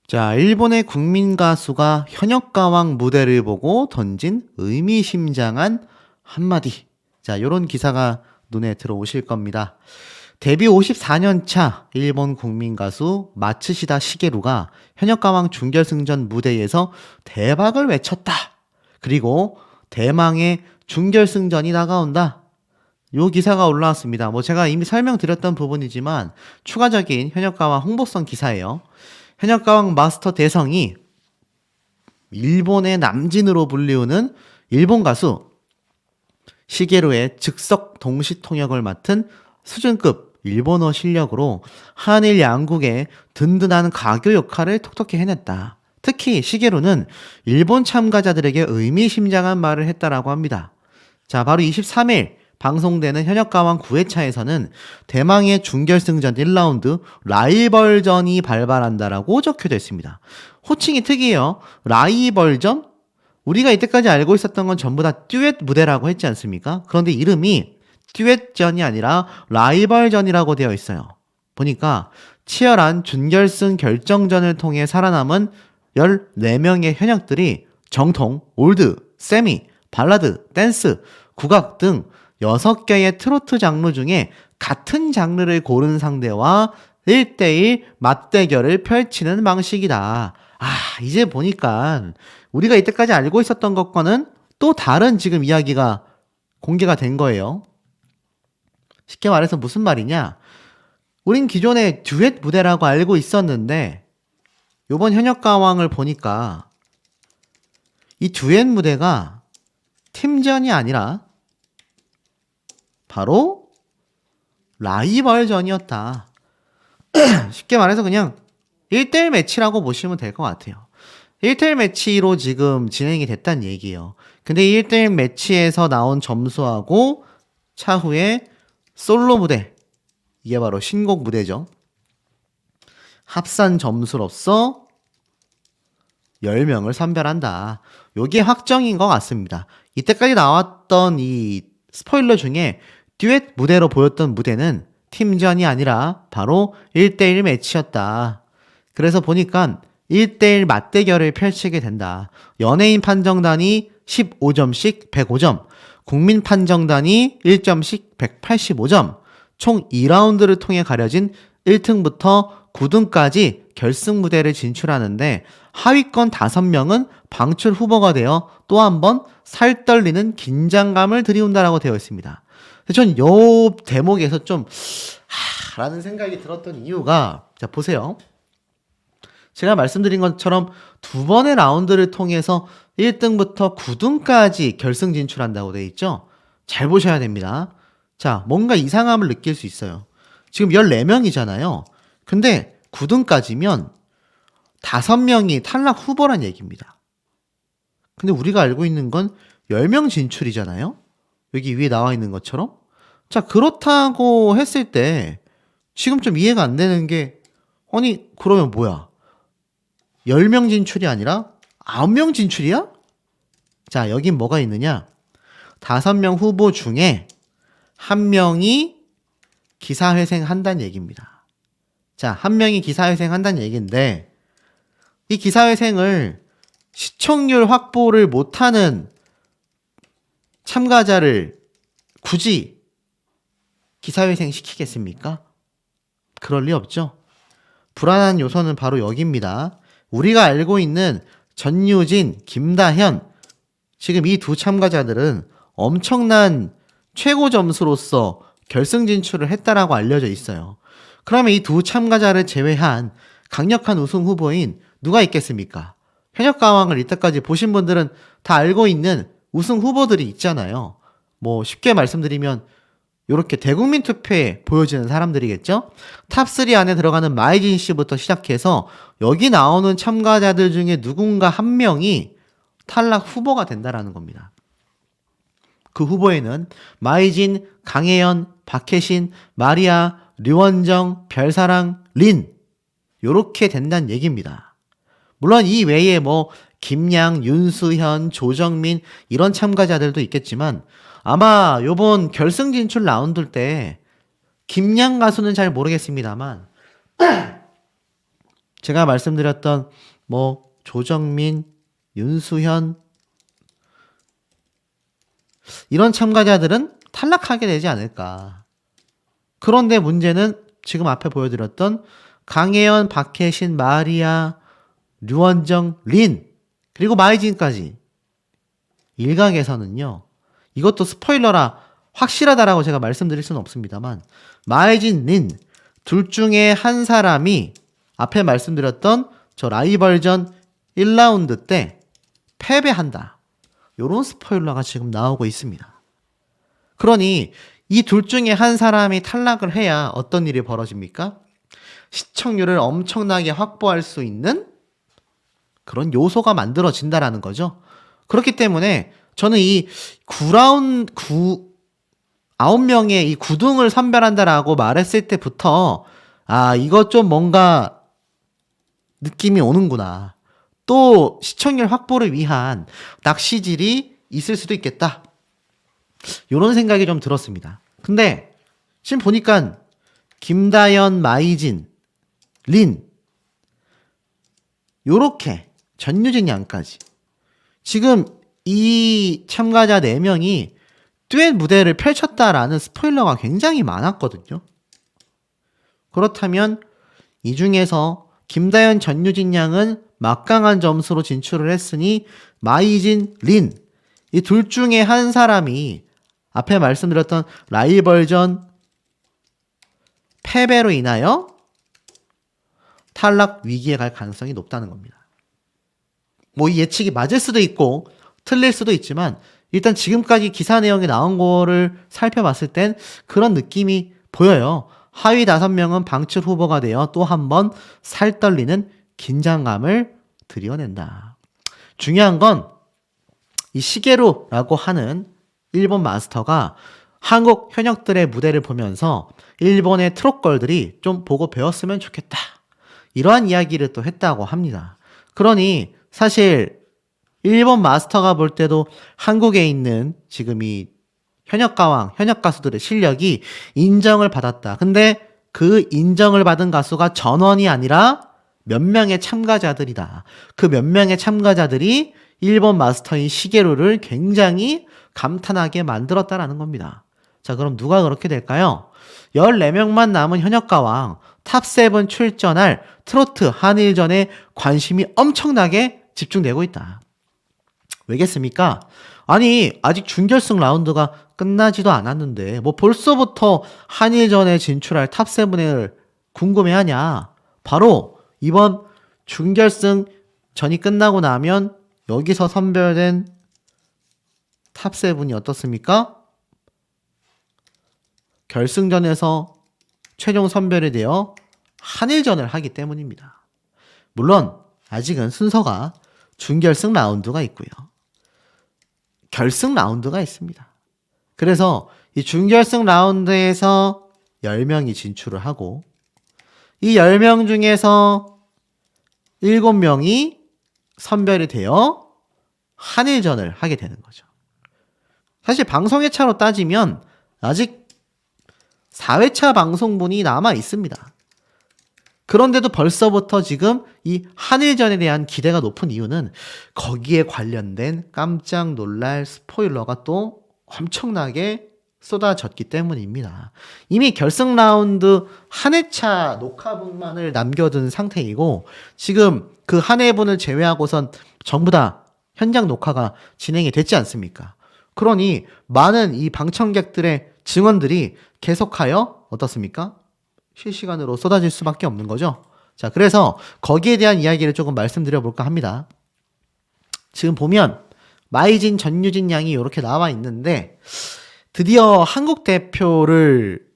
자, 일본의 국민 가수가 현역가왕 무대를 보고 던진 의미심장한 한마디. 자, 요런 기사가 눈에 들어오실 겁니다. 데뷔 54년 차 일본 국민 가수 마츠시다 시게루가 현역가왕 준결승전 무대에서 대박을 외쳤다. 그리고 대망의 준결승전이 다가온다. 요 기사가 올라왔습니다. 제가 이미 설명드렸던 부분이지만 추가적인 현역가왕 홍보성 기사예요. 현역가왕 마스터 대성이 일본의 남진으로 불리우는 일본 가수 시게루의 즉석 동시 통역을 맡은 수준급 일본어 실력으로 한일 양국의 든든한 가교 역할을 톡톡히 해냈다. 특히 시게루는 일본 참가자들에게 의미심장한 말을 했다라고 합니다. 자, 바로 23일 방송되는 현역가왕 9회차에서는 대망의 준결승전 1라운드 라이벌전이 발발한다라고 적혀져 있습니다. 호칭이 특이해요. 라이벌전? 우리가 이때까지 알고 있었던 건 전부 다 듀엣 무대라고 했지 않습니까? 그런데 이름이 듀엣전이 아니라 라이벌전이라고 되어 있어요. 보니까 치열한 준결승 결정전을 통해 살아남은 14명의 현역들이 정통, 올드, 세미, 발라드, 댄스, 국악 등 6개의 트로트 장르 중에 같은 장르를 고른 상대와 1대1 맞대결을 펼치는 방식이다. 이제 보니까 우리가 이때까지 알고 있었던 것과는 또 다른 지금 이야기가 공개가 된 거예요. 쉽게 말해서 무슨 말이냐? 우린 기존에 듀엣 무대라고 알고 있었는데 요번 현역가왕을 보니까 이 듀엣 무대가 팀전이 아니라 바로 라이벌전이었다. 쉽게 말해서 그냥 1대1 매치라고 보시면 될 것 같아요. 1대1 매치로 지금 진행이 됐다는 얘기예요. 근데 1대1 매치에서 나온 점수하고 차후에 솔로 무대, 이게 바로 신곡 무대죠. 합산 점수로서 10명을 선별한다. 요게 확정인 것 같습니다. 이때까지 나왔던 이 스포일러 중에 듀엣 무대로 보였던 무대는 팀전이 아니라 바로 1대1 매치였다. 그래서 보니까 1대1 맞대결을 펼치게 된다. 연예인 판정단이 15점씩 105점, 국민 판정단이 1점씩 185점, 총 2라운드를 통해 가려진 1등부터 9등까지 결승 무대를 진출하는데 하위권 5명은 방출 후보가 되어 또 한 번 살떨리는 긴장감을 들이운다라고 되어 있습니다. 전 요 대목에서 좀 라는 생각이 들었던 이유가, 자 보세요. 제가 말씀드린 것처럼 두 번의 라운드를 통해서 1등부터 9등까지 결승 진출한다고 되어 있죠. 잘 보셔야 됩니다. 자, 뭔가 이상함을 느낄 수 있어요. 지금 14명이잖아요. 근데 9등까지면 5명이 탈락 후보란 얘기입니다. 근데 우리가 알고 있는 건 10명 진출이잖아요. 여기 위에 나와 있는 것처럼. 자, 그렇다고 했을 때 지금 좀 이해가 안 되는 게, 아니 그러면 뭐야? 10명 진출이 아니라 9명 진출이야? 자, 여긴 뭐가 있느냐? 5명 후보 중에 1명이 기사회생 한다는 얘기입니다. 자, 1명이 기사회생 한다는 얘기인데, 이 기사회생을 시청률 확보를 못하는 참가자를 굳이 기사회생 시키겠습니까? 그럴 리 없죠. 불안한 요소는 바로 여기입니다. 우리가 알고 있는 전유진, 김다현, 지금 이 두 참가자들은 엄청난 최고 점수로서 결승 진출을 했다라고 알려져 있어요. 그러면 이 두 참가자를 제외한 강력한 우승 후보인 누가 있겠습니까? 현역가왕을 이때까지 보신 분들은 다 알고 있는 우승 후보들이 있잖아요. 쉽게 말씀드리면 이렇게 대국민 투표에 보여지는 사람들이겠죠? 탑3 안에 들어가는 마이진 씨부터 시작해서 여기 나오는 참가자들 중에 누군가 한 명이 탈락 후보가 된다라는 겁니다. 그 후보에는 마이진, 강혜연, 박혜신, 마리아, 류원정, 별사랑, 린, 요렇게 된다는 얘기입니다. 물론 이 외에 김양, 윤수현, 조정민 이런 참가자들도 있겠지만 아마 요번 결승 진출 라운드 때 김양 가수는 잘 모르겠습니다만 제가 말씀드렸던 뭐 조정민, 윤수현 이런 참가자들은 탈락하게 되지 않을까. 그런데 문제는 지금 앞에 보여드렸던 강혜연, 박혜신, 마리아, 류원정, 린 그리고 마이진까지 일각에서는요. 이것도 스포일러라 확실하다라고 제가 말씀드릴 수는 없습니다만 마이진, 린 둘 중에 한 사람이 앞에 말씀드렸던 저 라이벌전 1라운드 때 패배한다. 요런 스포일러가 지금 나오고 있습니다. 그러니 이 둘 중에 한 사람이 탈락을 해야 어떤 일이 벌어집니까? 시청률을 엄청나게 확보할 수 있는 그런 요소가 만들어진다라는 거죠. 그렇기 때문에 저는 이 9명의 이 9등을 선별한다라고 말했을 때부터 이거 좀 뭔가 느낌이 오는구나. 또 시청률 확보를 위한 낚시질이 있을 수도 있겠다. 이런 생각이 좀 들었습니다. 근데 지금 보니까 김다연, 마이진, 린 요렇게 전유진 양까지 지금 이 참가자 4명이 듀엣 무대를 펼쳤다라는 스포일러가 굉장히 많았거든요. 그렇다면 이 중에서 김다연, 전유진 양은 막강한 점수로 진출을 했으니 마이진, 린 이 둘 중에 한 사람이 앞에 말씀드렸던 라이벌전 패배로 인하여 탈락 위기에 갈 가능성이 높다는 겁니다. 뭐 이 예측이 맞을 수도 있고 틀릴 수도 있지만 일단 지금까지 기사 내용이 나온 거를 살펴봤을 땐 그런 느낌이 보여요. 하위 5명은 방출 후보가 되어 또 한 번 살떨리는 긴장감을 드러낸다. 중요한 건 이 시게루라고 하는 일본 마스터가 한국 현역들의 무대를 보면서 일본의 트롯걸들이 좀 보고 배웠으면 좋겠다. 이러한 이야기를 또 했다고 합니다. 그러니 사실 일본 마스터가 볼 때도 한국에 있는 지금 이 현역가왕, 현역 가수들의 실력이 인정을 받았다. 근데 그 인정을 받은 가수가 전원이 아니라 몇 명의 참가자들이다. 그 몇 명의 참가자들이 일본 마스터인 시게루를 굉장히 감탄하게 만들었다라는 겁니다. 자, 그럼 누가 그렇게 될까요? 14명만 남은 현역가왕 탑7 출전할 트로트 한일전에 관심이 엄청나게 집중되고 있다. 왜겠습니까? 아니, 아직 준결승 라운드가 끝나지도 않았는데 뭐 벌써부터 한일전에 진출할 탑7을 궁금해하냐? 바로 이번 준결승 전이 끝나고 나면 여기서 선별된 탑7이 어떻습니까? 결승전에서 최종 선별이 되어 한일전을 하기 때문입니다. 물론 아직은 순서가 준결승 라운드가 있고요. 결승 라운드가 있습니다. 그래서 이 준결승 라운드에서 10명이 진출을 하고 이 10명 중에서 7명이 선별이 되어 한일전을 하게 되는 거죠. 사실 방송회차로 따지면 아직 4회차 방송분이 남아 있습니다. 그런데도 벌써부터 지금 이 한일전에 대한 기대가 높은 이유는 거기에 관련된 깜짝 놀랄 스포일러가 또 엄청나게 쏟아졌기 때문입니다. 이미 결승 라운드 한 회차 녹화분만을 남겨둔 상태이고 지금 그 한 회분을 제외하고선 전부 다 현장 녹화가 진행이 됐지 않습니까? 그러니 많은 이 방청객들의 증언들이 계속하여 어떻습니까? 실시간으로 쏟아질 수밖에 없는 거죠. 자, 그래서 거기에 대한 이야기를 조금 말씀드려 볼까 합니다. 지금 보면 마이진, 전유진 양이 이렇게 나와 있는데 드디어 한국 대표를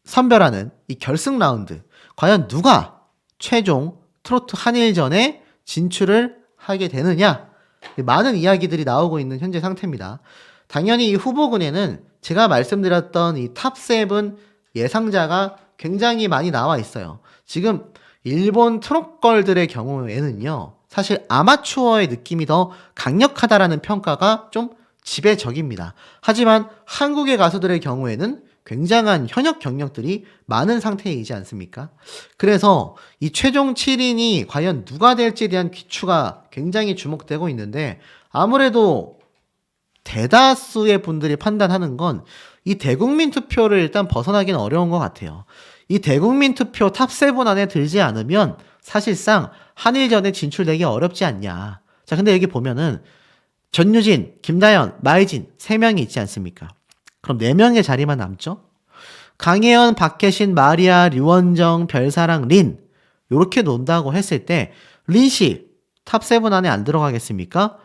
선별하는 이 결승 라운드 과연 누가 최종 트로트 한일전에 진출을 하게 되느냐 많은 이야기들이 나오고 있는 현재 상태입니다. 당연히 이 후보군에는 제가 말씀드렸던 이 탑7 예상자가 굉장히 많이 나와 있어요. 지금 일본 트롯걸들의 경우에는요. 사실 아마추어의 느낌이 더 강력하다라는 평가가 좀 지배적입니다. 하지만 한국의 가수들의 경우에는 굉장한 현역 경력들이 많은 상태이지 않습니까? 그래서 이 최종 7인이 과연 누가 될지에 대한 귀추가 굉장히 주목되고 있는데 아무래도 대다수의 분들이 판단하는 건 이 대국민 투표를 일단 벗어나기는 어려운 것 같아요. 이 대국민 투표 탑7 안에 들지 않으면 사실상 한일전에 진출되기 어렵지 않냐. 자, 근데 여기 보면은 전유진, 김다연, 마이진 3명이 있지 않습니까? 그럼 4명의 자리만 남죠? 강혜연, 박혜신, 마리아, 류원정, 별사랑, 린 요렇게 논다고 했을 때 린씨 탑7 안에 안 들어가겠습니까?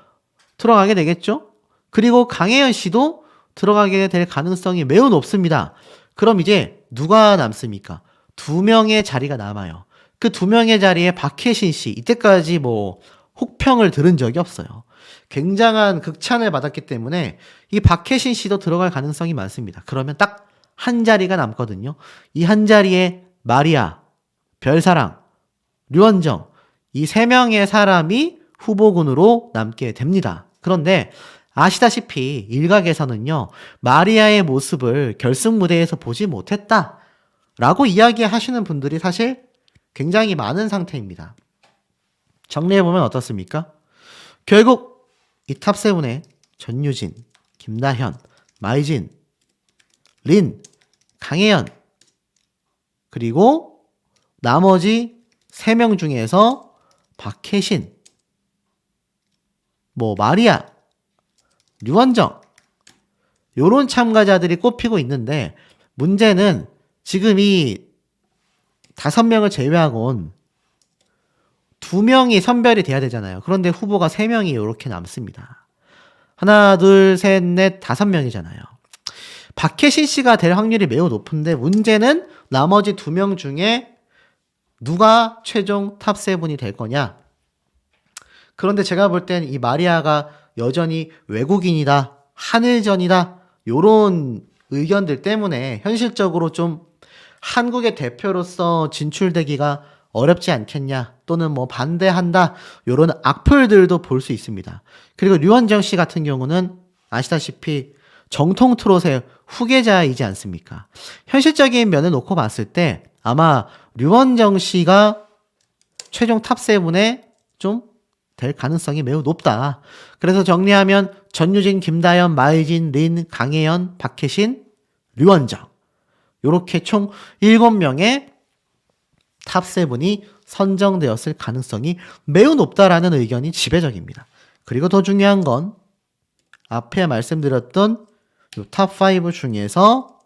들어가게 되겠죠? 그리고 강혜연 씨도 들어가게 될 가능성이 매우 높습니다. 그럼 이제 누가 남습니까? 2명의 자리가 남아요. 그 2명의 자리에 박혜신 씨 이때까지 뭐 혹평을 들은 적이 없어요. 굉장한 극찬을 받았기 때문에 이 박혜신 씨도 들어갈 가능성이 많습니다. 그러면 딱 한 자리가 남거든요. 이 한 자리에 마리아, 별사랑, 류원정 이 3명의 사람이 후보군으로 남게 됩니다. 그런데 아시다시피 일각에서는요. 마리아의 모습을 결승 무대에서 보지 못했다 라고 이야기하시는 분들이 사실 굉장히 많은 상태입니다. 정리해보면 어떻습니까? 결국 이 탑7에 전유진, 김다현, 마이진, 린, 강혜연 그리고 나머지 3명 중에서 박혜신, 뭐 마리아, 류원정 요런 참가자들이 꼽히고 있는데 문제는 지금 이 5명을 제외하곤 2명이 선별이 돼야 되잖아요. 그런데 후보가 3명이 이렇게 남습니다. 하나, 둘, 셋, 넷, 5명이잖아요. 박혜신 씨가 될 확률이 매우 높은데 문제는 나머지 2명 중에 누가 최종 탑7이 될 거냐. 그런데 제가 볼 땐 이 마리아가 여전히 외국인이다, 한일전이다 요런 의견들 때문에 현실적으로 좀 한국의 대표로서 진출되기가 어렵지 않겠냐 또는 뭐 반대한다 요런 악플들도 볼 수 있습니다. 그리고 류원정 씨 같은 경우는 아시다시피 정통 트롯의 후계자이지 않습니까? 현실적인 면을 놓고 봤을 때 아마 류원정 씨가 최종 탑7에 좀 될 가능성이 매우 높다. 그래서 정리하면 전유진, 김다연, 마이진, 린, 강혜연, 박혜신, 류원정 요렇게 총 7명의 탑7이 선정되었을 가능성이 매우 높다라는 의견이 지배적입니다. 그리고 더 중요한 건 앞에 말씀드렸던 탑5 중에서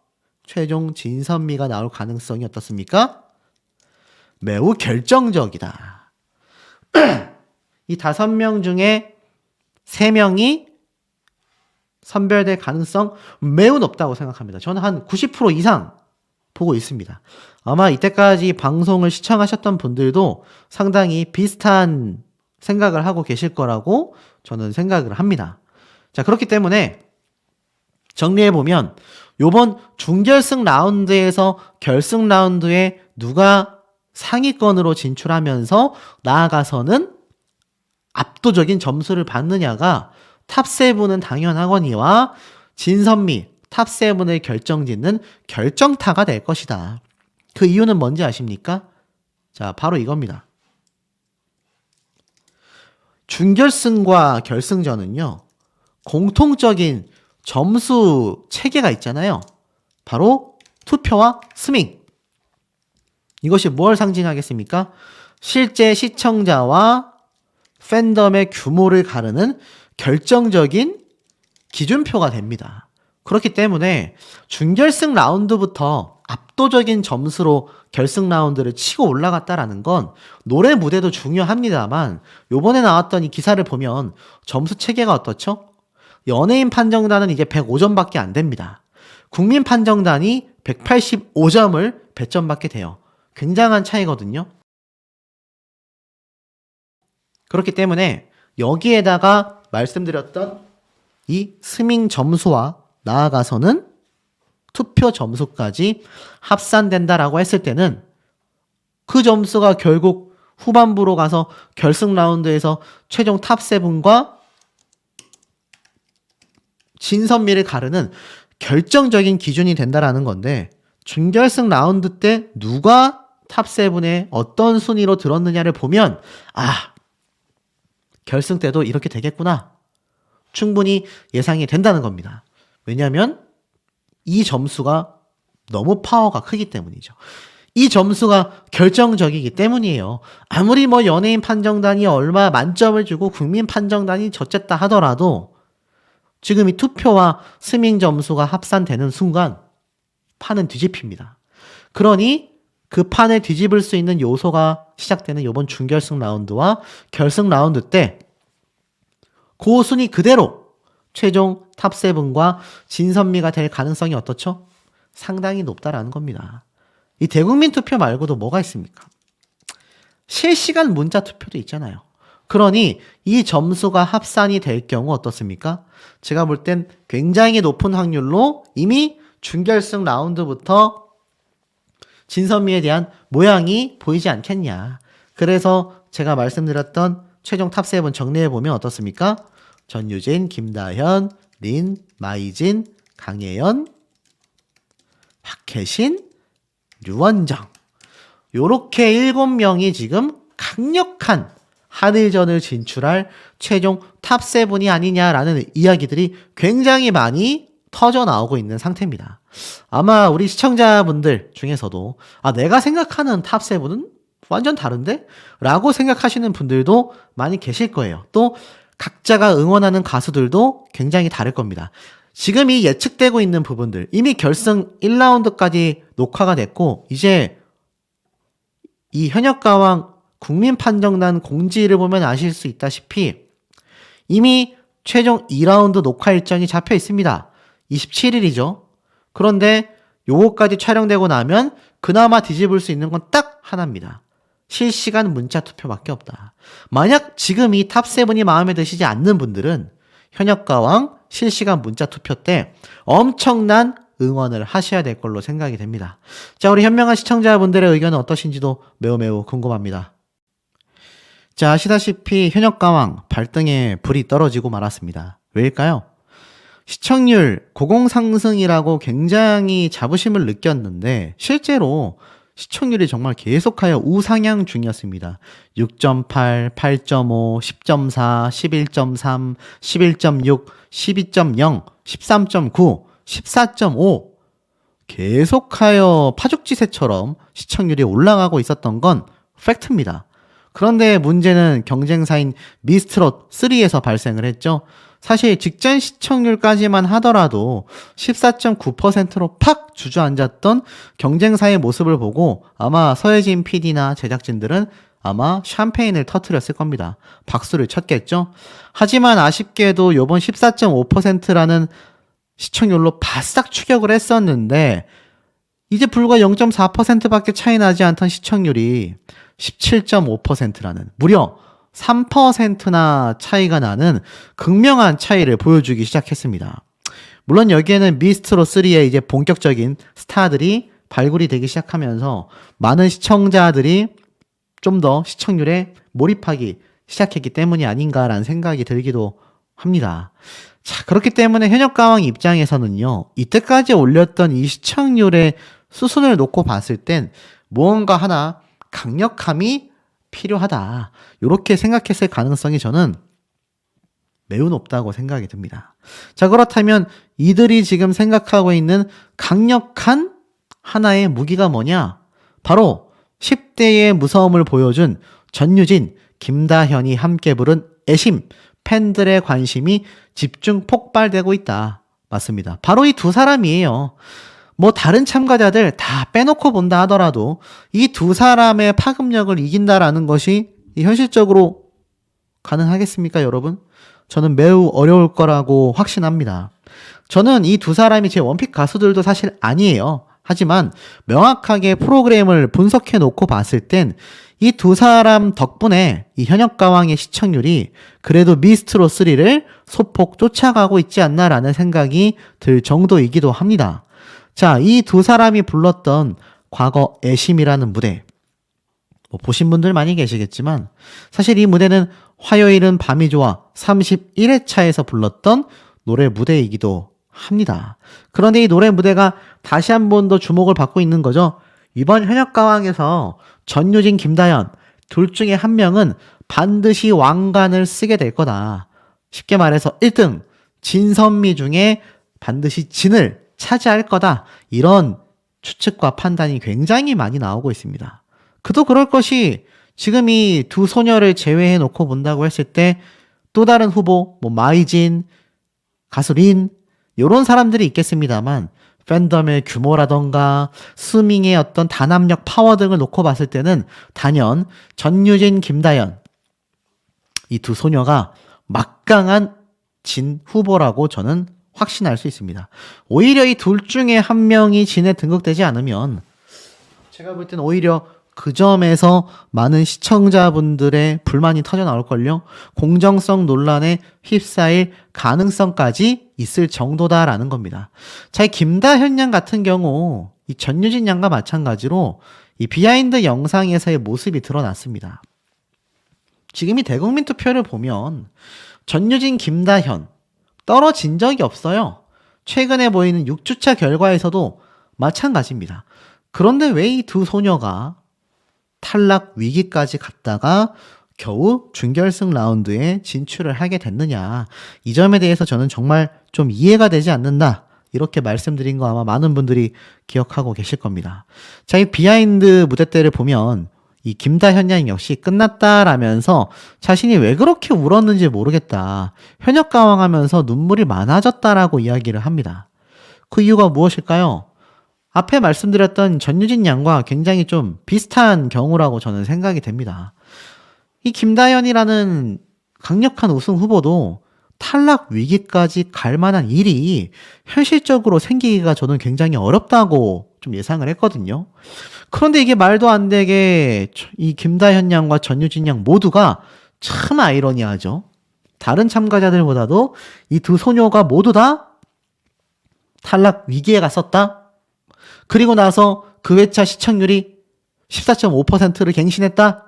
최종 진선미가 나올 가능성이 어떻습니까? 매우 결정적이다. 이 5명 중에 3명이 선별될 가능성 매우 높다고 생각합니다. 저는 한 90% 이상 보고 있습니다. 아마 이때까지 방송을 시청하셨던 분들도 상당히 비슷한 생각을 하고 계실 거라고 저는 생각을 합니다. 자, 그렇기 때문에 정리해보면 요번 준결승 라운드에서 결승 라운드에 누가 상위권으로 진출하면서 나아가서는 압도적인 점수를 받느냐가 탑7은 당연하거니와 진선미 탑7을 결정짓는 결정타가 될 것이다. 그 이유는 뭔지 아십니까? 자, 바로 이겁니다. 준결승과 결승전은요, 공통적인 점수 체계가 있잖아요. 바로 투표와 스밍. 이것이 뭘 상징하겠습니까? 실제 시청자와 팬덤의 규모를 가르는 결정적인 기준표가 됩니다. 그렇기 때문에 준결승 라운드부터 압도적인 점수로 결승 라운드를 치고 올라갔다라는 건 노래 무대도 중요합니다만 요번에 나왔던 이 기사를 보면 점수 체계가 어떻죠? 연예인 판정단은 이제 105점밖에 안 됩니다. 국민 판정단이 185점을 배점받게 돼요. 굉장한 차이거든요. 그렇기 때문에 여기에다가 말씀드렸던 이 스밍 점수와 나아가서는 투표 점수까지 합산된다라고 했을 때는 그 점수가 결국 후반부로 가서 결승 라운드에서 최종 탑7과 진선미를 가르는 결정적인 기준이 된다라는 건데 준결승 라운드 때 누가 탑7에 어떤 순위로 들었느냐를 보면 결승 때도 이렇게 되겠구나. 충분히 예상이 된다는 겁니다. 왜냐하면 이 점수가 너무 파워가 크기 때문이죠. 이 점수가 결정적이기 때문이에요. 아무리 뭐 연예인 판정단이 얼마 만점을 주고 국민 판정단이 저쨌다 하더라도 지금 이 투표와 스밍 점수가 합산되는 순간 판은 뒤집힙니다. 그러니 그 판을 뒤집을 수 있는 요소가 시작되는 이번 준결승 라운드와 결승 라운드 때 그 순위 그대로 최종 탑7과 진선미가 될 가능성이 어떻죠? 상당히 높다라는 겁니다. 이 대국민 투표 말고도 뭐가 있습니까? 실시간 문자 투표도 있잖아요. 그러니 이 점수가 합산이 될 경우 어떻습니까? 제가 볼 땐 굉장히 높은 확률로 이미 준결승 라운드부터 진선미에 대한 모양이 보이지 않겠냐. 그래서 제가 말씀드렸던 최종 탑7 정리해보면 어떻습니까? 전유진, 김다현, 린, 마이진, 강예연, 박혜신, 류원정. 요렇게 7명이 지금 강력한 한일전을 진출할 최종 탑7이 아니냐라는 이야기들이 굉장히 많이 터져 나오고 있는 상태입니다. 아마 우리 시청자분들 중에서도 내가 생각하는 탑7은 완전 다른데? 라고 생각하시는 분들도 많이 계실 거예요. 또 각자가 응원하는 가수들도 굉장히 다를 겁니다. 지금 이 예측되고 있는 부분들 이미 결승 1라운드까지 녹화가 됐고 이제 이 현역가왕 국민판정단 공지를 보면 아실 수 있다시피 이미 최종 2라운드 녹화 일정이 잡혀 있습니다. 27일이죠. 그런데 요거까지 촬영되고 나면 그나마 뒤집을 수 있는 건 딱 하나입니다. 실시간 문자 투표밖에 없다. 만약 지금 이 탑7이 마음에 드시지 않는 분들은 현역가왕 실시간 문자 투표 때 엄청난 응원을 하셔야 될 걸로 생각이 됩니다. 자, 우리 현명한 시청자분들의 의견은 어떠신지도 매우 궁금합니다. 자, 아시다시피 현역가왕 발등에 불이 떨어지고 말았습니다. 왜일까요? 시청률 고공상승이라고 굉장히 자부심을 느꼈는데 실제로 시청률이 정말 계속하여 우상향 중이었습니다. 6.8, 8.5, 10.4, 11.3, 11.6, 12.0, 13.9, 14.5 계속하여 파죽지세처럼 시청률이 올라가고 있었던 건 팩트입니다. 그런데 문제는 경쟁사인 미스트롯 3에서 발생을 했죠. 사실 직전 시청률까지만 하더라도 14.9%로 팍 주저앉았던 경쟁사의 모습을 보고 아마 서혜진 PD나 제작진들은 아마 샴페인을 터뜨렸을 겁니다. 박수를 쳤겠죠. 하지만 아쉽게도 이번 14.5%라는 시청률로 바싹 추격을 했었는데 이제 불과 0.4%밖에 차이 나지 않던 시청률이 17.5%라는 무려 3%나 차이가 나는 극명한 차이를 보여주기 시작했습니다. 물론 여기에는 미스트롯 3의 이제 본격적인 스타들이 발굴이 되기 시작하면서 많은 시청자들이 좀 더 시청률에 몰입하기 시작했기 때문이 아닌가라는 생각이 들기도 합니다. 자, 그렇기 때문에 현역가왕 입장에서는요, 이때까지 올렸던 이 시청률의 수순을 놓고 봤을 땐 무언가 하나 강력함이 필요하다. 이렇게 생각했을 가능성이 저는 매우 높다고 생각이 듭니다. 자, 그렇다면 이들이 지금 생각하고 있는 강력한 하나의 무기가 뭐냐? 바로 10대의 무서움을 보여준 전유진, 김다현이 함께 부른 애심, 팬들의 관심이 집중 폭발되고 있다. 맞습니다. 바로 이 두 사람이에요. 뭐 다른 참가자들 다 빼놓고 본다 하더라도 이 두 사람의 파급력을 이긴다라는 것이 현실적으로 가능하겠습니까, 여러분? 저는 매우 어려울 거라고 확신합니다. 저는 이 두 사람이 제 원픽 가수들도 사실 아니에요. 하지만 명확하게 프로그램을 분석해 놓고 봤을 땐 이 두 사람 덕분에 이 현역가왕의 시청률이 그래도 미스트롯 3를 소폭 쫓아가고 있지 않나라는 생각이 들 정도이기도 합니다. 자, 이 두 사람이 불렀던 과거 애심이라는 무대, 뭐 보신 분들 많이 계시겠지만 사실 이 무대는 화요일은 밤이 좋아 31회차에서 불렀던 노래 무대이기도 합니다. 그런데 이 노래 무대가 다시 한 번 더 주목을 받고 있는 거죠. 이번 현역가왕에서 전유진, 김다현 둘 중에 한 명은 반드시 왕관을 쓰게 될 거다. 쉽게 말해서 1등 진선미 중에 반드시 진을 차지할 거다. 이런 추측과 판단이 굉장히 많이 나오고 있습니다. 그도 그럴 것이 지금 이 두 소녀를 제외해 놓고 본다고 했을 때 또 다른 후보, 뭐 마이진, 가수 린 이런 사람들이 있겠습니다만 팬덤의 규모라던가 스밍의 어떤 단합력 파워 등을 놓고 봤을 때는 단연 전유진, 김다연 이 두 소녀가 막강한 진 후보라고 저는 확신할 수 있습니다. 오히려 이 둘 중에 한 명이 진에 등극되지 않으면 제가 볼 때는 오히려 그 점에서 많은 시청자분들의 불만이 터져 나올걸요. 공정성 논란에 휩싸일 가능성까지 있을 정도다라는 겁니다. 자, 이 김다현 양 같은 경우 이 전유진 양과 마찬가지로 이 비하인드 영상에서의 모습이 드러났습니다. 지금 이 대국민 투표를 보면 전유진, 김다현 떨어진 적이 없어요. 최근에 보이는 6주차 결과에서도 마찬가지입니다. 그런데 왜 이 두 소녀가 탈락 위기까지 갔다가 겨우 준결승 라운드에 진출을 하게 됐느냐. 이 점에 대해서 저는 정말 좀 이해가 되지 않는다. 이렇게 말씀드린 거 아마 많은 분들이 기억하고 계실 겁니다. 자, 이 비하인드 무대 때를 보면 이 김다현 양 역시 끝났다라면서 자신이 왜 그렇게 울었는지 모르겠다. 현역가왕하면서 눈물이 많아졌다라고 이야기를 합니다. 그 이유가 무엇일까요? 앞에 말씀드렸던 전유진 양과 굉장히 좀 비슷한 경우라고 저는 생각이 됩니다. 이 김다현이라는 강력한 우승 후보도 탈락 위기까지 갈 만한 일이 현실적으로 생기기가 저는 굉장히 어렵다고 좀 예상을 했거든요. 그런데 이게 말도 안 되게 이 김다현 양과 전유진 양 모두가 참 아이러니하죠. 다른 참가자들보다도 이 두 소녀가 모두 다 탈락 위기에 갔었다. 그리고 나서 그 회차 시청률이 14.5%를 갱신했다.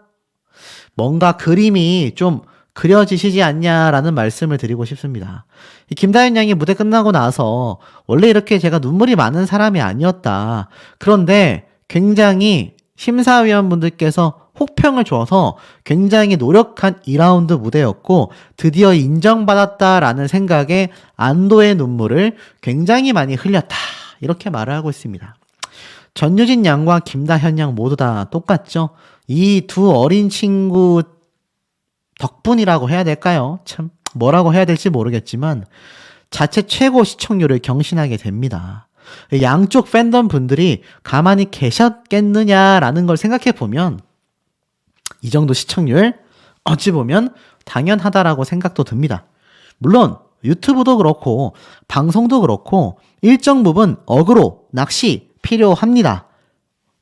뭔가 그림이 좀 그려지시지 않냐라는 말씀을 드리고 싶습니다. 이 김다현 양이 무대 끝나고 나서 원래 이렇게 제가 눈물이 많은 사람이 아니었다. 그런데 굉장히 심사위원분들께서 혹평을 줘서 굉장히 노력한 2라운드 무대였고 드디어 인정받았다라는 생각에 안도의 눈물을 굉장히 많이 흘렸다. 이렇게 말을 하고 있습니다. 전유진 양과 김다현 양 모두 다 똑같죠. 이 두 어린 친구 덕분이라고 해야 될까요? 참 뭐라고 해야 될지 모르겠지만 자체 최고 시청률을 경신하게 됩니다. 양쪽 팬덤 분들이 가만히 계셨겠느냐라는 걸 생각해 보면 이 정도 시청률 어찌 보면 당연하다라고 생각도 듭니다. 물론 유튜브도 그렇고 방송도 그렇고 일정 부분 어그로, 낚시 필요합니다.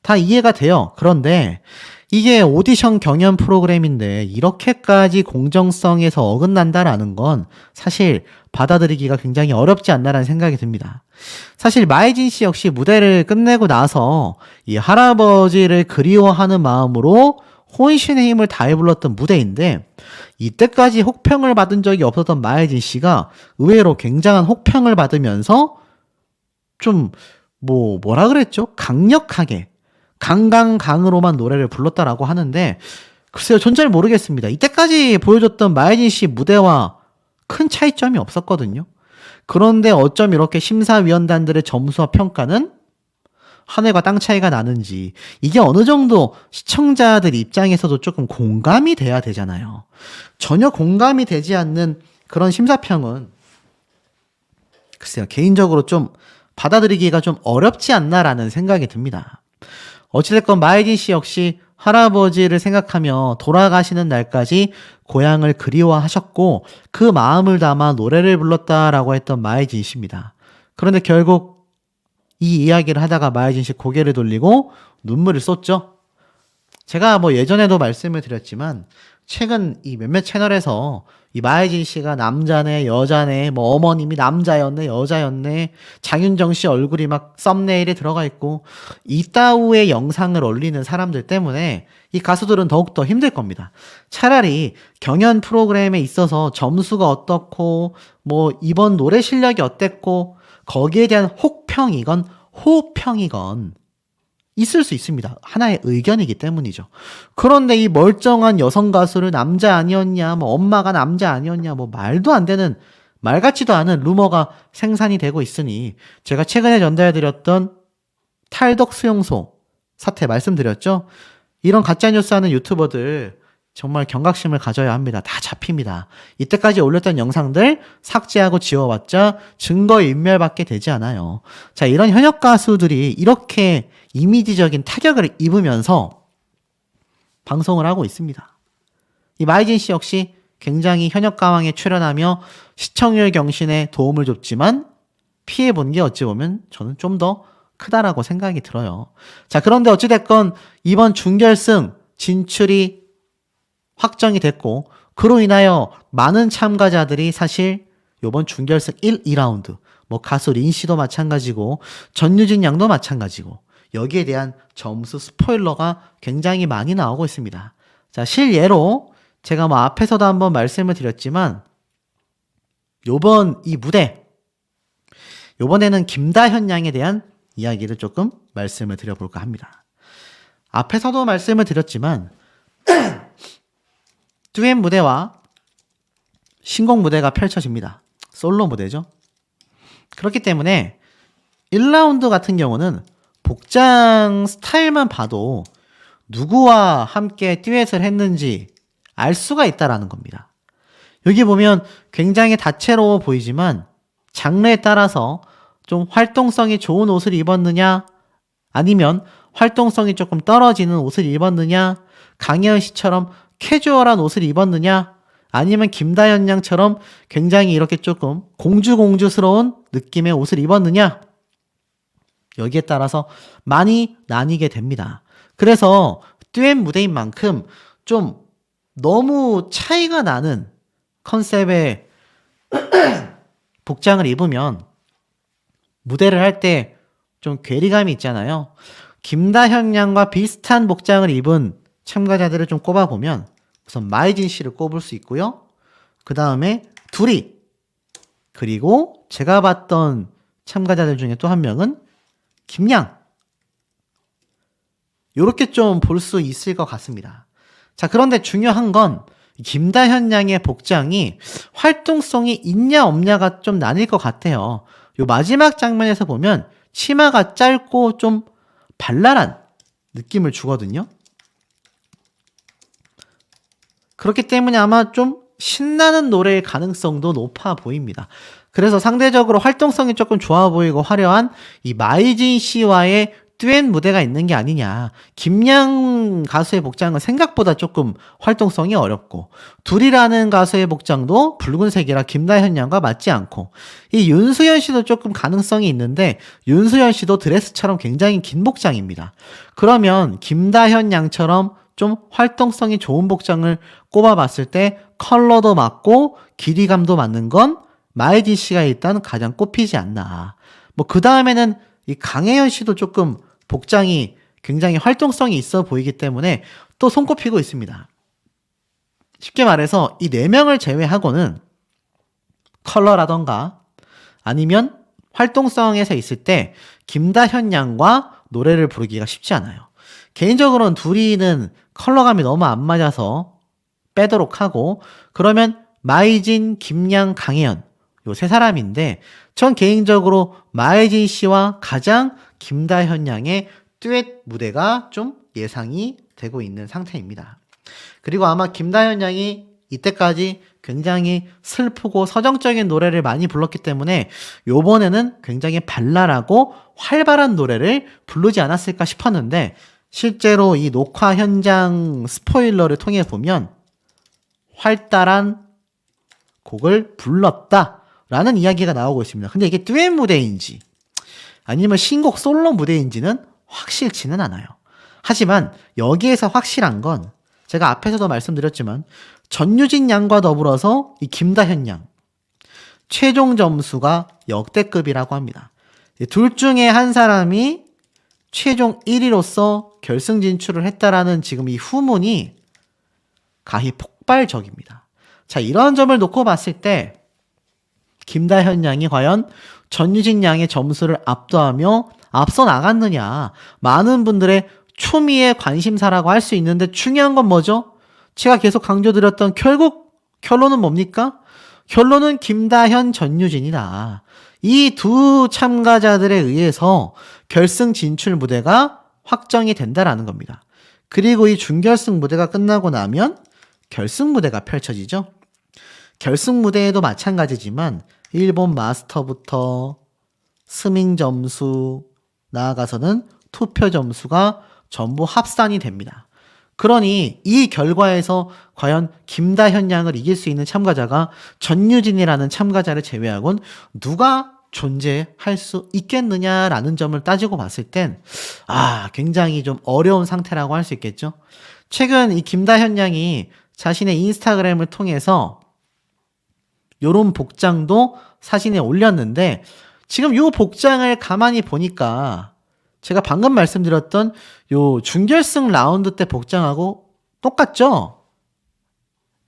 다 이해가 돼요. 그런데 이게 오디션 경연 프로그램인데 이렇게까지 공정성에서 어긋난다라는 건 사실 받아들이기가 굉장히 어렵지 않나라는 생각이 듭니다. 사실 마이진 씨 역시 무대를 끝내고 나서 이 할아버지를 그리워하는 마음으로 혼신의 힘을 다해 불렀던 무대인데 이때까지 혹평을 받은 적이 없었던 마이진 씨가 의외로 굉장한 혹평을 받으면서 좀 뭐라 그랬죠? 강력하게 강으로만 노래를 불렀다라고 하는데 글쎄요, 전 잘 모르겠습니다. 이때까지 보여줬던 마이진 씨 무대와 큰 차이점이 없었거든요. 그런데 어쩜 이렇게 심사위원단들의 점수와 평가는 하늘과 땅 차이가 나는지 이게 어느 정도 시청자들 입장에서도 조금 공감이 돼야 되잖아요. 전혀 공감이 되지 않는 그런 심사평은 글쎄요, 개인적으로 좀 받아들이기가 좀 어렵지 않나라는 생각이 듭니다. 어찌됐건 마이진 씨 역시 할아버지를 생각하며 돌아가시는 날까지 고향을 그리워하셨고 그 마음을 담아 노래를 불렀다라고 했던 마이진 씨입니다. 그런데 결국 이 이야기를 하다가 마이진 씨 고개를 돌리고 눈물을 쏟죠. 제가 뭐 예전에도 말씀을 드렸지만 최근 이 몇몇 채널에서 이 마이진 씨가 남자네 여자네 뭐 어머님이 남자였네 여자였네 장윤정 씨 얼굴이 막 썸네일에 들어가 있고 이따위의 영상을 올리는 사람들 때문에 이 가수들은 더욱더 힘들 겁니다. 차라리 경연 프로그램에 있어서 점수가 어떻고 뭐 이번 노래 실력이 어땠고 거기에 대한 혹평이건 호평이건 있을 수 있습니다. 하나의 의견이기 때문이죠. 그런데 이 멀쩡한 여성 가수를 남자 아니었냐, 뭐 엄마가 남자 아니었냐, 뭐 말도 안 되는 말 같지도 않은 루머가 생산이 되고 있으니 제가 최근에 전달해드렸던 탈덕 수용소 사태 말씀드렸죠? 이런 가짜뉴스 하는 유튜버들 정말 경각심을 가져야 합니다. 다 잡힙니다. 이때까지 올렸던 영상들 삭제하고 지워봤자 증거인멸밖에 되지 않아요. 자, 이런 현역 가수들이 이렇게 이미지적인 타격을 입으면서 방송을 하고 있습니다. 이 마이진 씨 역시 굉장히 현역 가왕에 출연하며 시청률 경신에 도움을 줬지만 피해본 게 어찌 보면 저는 좀 더 크다라고 생각이 들어요. 자, 그런데 어찌됐건 이번 준결승 진출이 확정이 됐고 그로 인하여 많은 참가자들이 사실 이번 준결승 1, 2라운드 뭐 가수 린 씨도 마찬가지고 전유진 양도 마찬가지고 여기에 대한 점수 스포일러가 굉장히 많이 나오고 있습니다. 자, 실예로 제가 뭐 앞에서도 한번 말씀을 드렸지만 요번 이 무대 요번에는 김다현 양에 대한 이야기를 조금 말씀을 드려볼까 합니다. 앞에서도 말씀을 드렸지만 듀엣 무대와 신곡 무대가 펼쳐집니다. 솔로 무대죠. 그렇기 때문에 1라운드 같은 경우는 복장 스타일만 봐도 누구와 함께 듀엣을 했는지 알 수가 있다라는 겁니다. 여기 보면 굉장히 다채로워 보이지만 장르에 따라서 좀 활동성이 좋은 옷을 입었느냐 아니면 활동성이 조금 떨어지는 옷을 입었느냐 강혜연 씨처럼 캐주얼한 옷을 입었느냐 아니면 김다현 양처럼 굉장히 이렇게 조금 공주스러운 느낌의 옷을 입었느냐 여기에 따라서 많이 나뉘게 됩니다. 그래서 듀엣 무대인 만큼 좀 너무 차이가 나는 컨셉의 복장을 입으면 무대를 할 때 좀 괴리감이 있잖아요. 김다현 양과 비슷한 복장을 입은 참가자들을 좀 꼽아보면 우선 마이진 씨를 꼽을 수 있고요. 그 다음에 둘이 그리고 제가 봤던 참가자들 중에 또 한 명은 김양 요렇게 좀 볼 수 있을 것 같습니다. 자, 그런데 중요한 건 김다현 양의 복장이 활동성이 있냐 없냐가 좀 나뉠 것 같아요. 요 마지막 장면에서 보면 치마가 짧고 좀 발랄한 느낌을 주거든요. 그렇기 때문에 아마 좀 신나는 노래일 가능성도 높아 보입니다. 그래서 상대적으로 활동성이 조금 좋아 보이고 화려한 이 마이진 씨와의 듀엣 무대가 있는 게 아니냐. 김양 가수의 복장은 생각보다 조금 활동성이 어렵고 둘이라는 가수의 복장도 붉은색이라 김다현 양과 맞지 않고 이 윤수연 씨도 조금 가능성이 있는데 윤수연 씨도 드레스처럼 굉장히 긴 복장입니다. 그러면 김다현 양처럼 좀 활동성이 좋은 복장을 꼽아봤을 때 컬러도 맞고 길이감도 맞는 건 마이진 씨가 일단 가장 꼽히지 않나. 뭐 그 다음에는 이 강혜연 씨도 조금 복장이 굉장히 활동성이 있어 보이기 때문에 또 손꼽히고 있습니다. 쉽게 말해서 이 4명을 제외하고는 컬러라던가 아니면 활동성에서 있을 때 김다현 양과 노래를 부르기가 쉽지 않아요. 개인적으로는 둘이는 컬러감이 너무 안 맞아서 빼도록 하고 그러면 마이진, 김양, 강혜연 요 3사람인데 전 개인적으로 마이진 씨와 가장 김다현 양의 듀엣 무대가 좀 예상이 되고 있는 상태입니다. 그리고 아마 김다현 양이 이때까지 굉장히 슬프고 서정적인 노래를 많이 불렀기 때문에 요번에는 굉장히 발랄하고 활발한 노래를 부르지 않았을까 싶었는데 실제로 이 녹화 현장 스포일러를 통해 보면 활달한 곡을 불렀다라는 이야기가 나오고 있습니다. 근데 이게 듀엣 무대인지 아니면 신곡 솔로 무대인지는 확실치는 않아요. 하지만 여기에서 확실한 건 제가 앞에서도 말씀드렸지만 전유진 양과 더불어서 이 김다현 양 최종 점수가 역대급이라고 합니다. 둘 중에 한 사람이 최종 1위로서 결승 진출을 했다라는 지금 이 후문이 가히 폭발적입니다. 자, 이런 점을 놓고 봤을 때 김다현 양이 과연 전유진 양의 점수를 압도하며 앞서 나갔느냐. 많은 분들의 초미의 관심사라고 할 수 있는데 중요한 건 뭐죠? 제가 계속 강조드렸던 결국 결론은 뭡니까? 결론은 김다현, 전유진이다. 이 두 참가자들에 의해서 결승 진출 무대가 확정이 된다라는 겁니다. 그리고 이 준결승 무대가 끝나고 나면 결승 무대가 펼쳐지죠. 결승 무대에도 마찬가지지만 일본 마스터부터 스밍 점수, 나아가서는 투표 점수가 전부 합산이 됩니다. 그러니 이 결과에서 과연 김다현 양을 이길 수 있는 참가자가 전유진이라는 참가자를 제외하곤 누가 존재할 수 있겠느냐라는 점을 따지고 봤을 땐 굉장히 좀 어려운 상태라고 할 수 있겠죠. 최근 이 김다현 양이 자신의 인스타그램을 통해서 요런 복장도 사진에 올렸는데 지금 요 복장을 가만히 보니까 제가 방금 말씀드렸던 요 준결승 라운드 때 복장하고 똑같죠?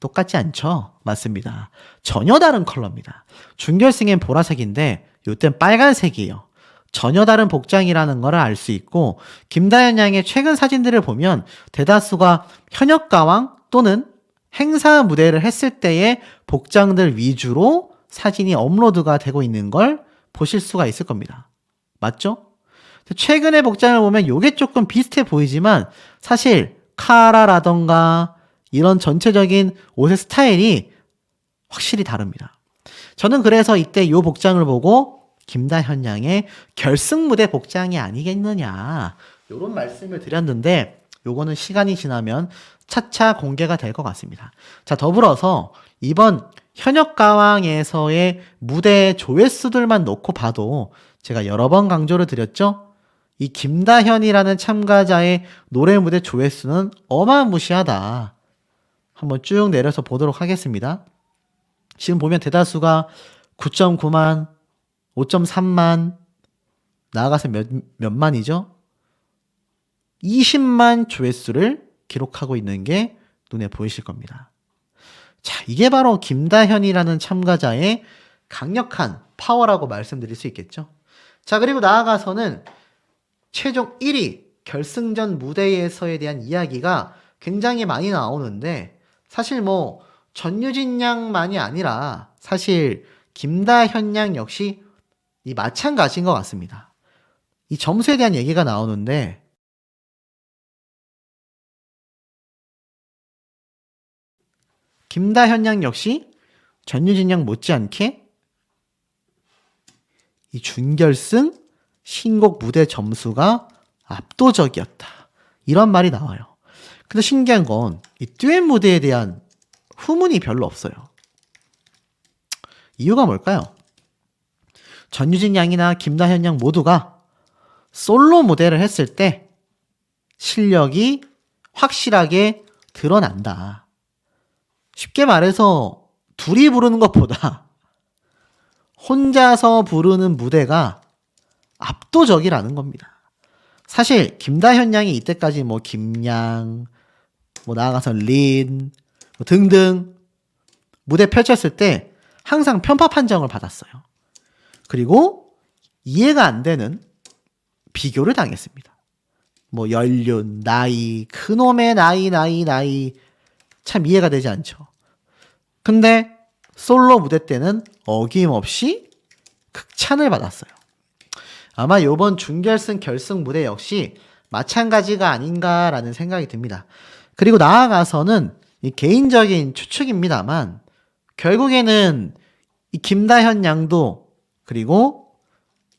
똑같지 않죠? 맞습니다. 전혀 다른 컬러입니다. 준결승엔 보라색인데 요땐 빨간색이에요. 전혀 다른 복장이라는 걸 알 수 있고 김다현 양의 최근 사진들을 보면 대다수가 현역가왕 또는 행사 무대를 했을 때의 복장들 위주로 사진이 업로드가 되고 있는 걸 보실 수가 있을 겁니다. 맞죠? 최근의 복장을 보면 요게 조금 비슷해 보이지만 사실 카라라던가 이런 전체적인 옷의 스타일이 확실히 다릅니다. 저는 그래서 이때 요 복장을 보고 김다현 양의 결승 무대 복장이 아니겠느냐 요런 말씀을 드렸는데 요거는 시간이 지나면 차차 공개가 될 것 같습니다. 자, 더불어서 이번 현역가왕에서의 무대 조회수들만 놓고 봐도 제가 여러 번 강조를 드렸죠. 이 김다현이라는 참가자의 노래 무대 조회수는 어마무시하다. 한번 쭉 내려서 보도록 하겠습니다. 지금 보면 대다수가 9.9만, 5.3만, 나아가서 몇만이죠? 20만 조회수를 기록하고 있는 게 눈에 보이실 겁니다. 자, 이게 바로 김다현이라는 참가자의 강력한 파워라고 말씀드릴 수 있겠죠. 자, 그리고 나아가서는 최종 1위 결승전 무대에서에 대한 이야기가 굉장히 많이 나오는데 사실 뭐 전유진 양만이 아니라 사실 김다현 양 역시 이 마찬가지인 것 같습니다. 이 점수에 대한 얘기가 나오는데 김다현 양 역시 전유진 양 못지않게 이 준결승 신곡 무대 점수가 압도적이었다. 이런 말이 나와요. 근데 신기한 건 이 듀엣 무대에 대한 후문이 별로 없어요. 이유가 뭘까요? 전유진 양이나 김다현 양 모두가 솔로 무대를 했을 때 실력이 확실하게 드러난다. 쉽게 말해서 둘이 부르는 것보다 혼자서 부르는 무대가 압도적이라는 겁니다. 사실 김다현 양이 이때까지 뭐 김양, 뭐 나아가서 린 등등 무대 펼쳤을 때 항상 편파 판정을 받았어요. 그리고 이해가 안 되는 비교를 당했습니다. 뭐 연륜, 나이, 그놈의 나이 참 이해가 되지 않죠. 근데 솔로 무대 때는 어김없이 극찬을 받았어요. 아마 이번 준결승 결승 무대 역시 마찬가지가 아닌가라는 생각이 듭니다. 그리고 나아가서는 이 개인적인 추측입니다만 결국에는 이 김다현 양도 그리고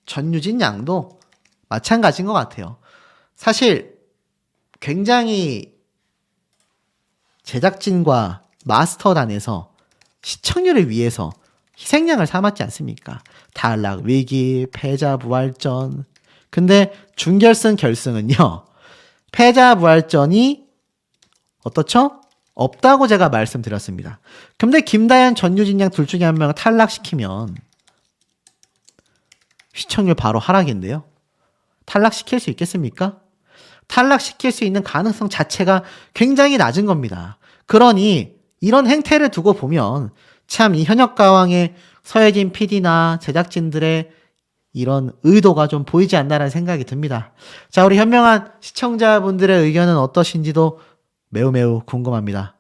전유진 양도 마찬가지인 것 같아요. 사실 굉장히 제작진과 마스터단에서 시청률을 위해서 희생양을 삼았지 않습니까? 탈락, 위기, 패자, 부활전. 근데 준결승, 결승은요. 패자, 부활전이 어떻죠? 없다고 제가 말씀드렸습니다. 근데 김다현, 전유진 양 둘 중에 한 명을 탈락시키면 시청률 바로 하락인데요. 탈락시킬 수 있겠습니까? 탈락시킬 수 있는 가능성 자체가 굉장히 낮은 겁니다. 그러니 이런 행태를 두고 보면 참 이 현역가왕의 서혜진 PD나 제작진들의 이런 의도가 좀 보이지 않나라는 생각이 듭니다. 자, 우리 현명한 시청자분들의 의견은 어떠신지도 매우 궁금합니다.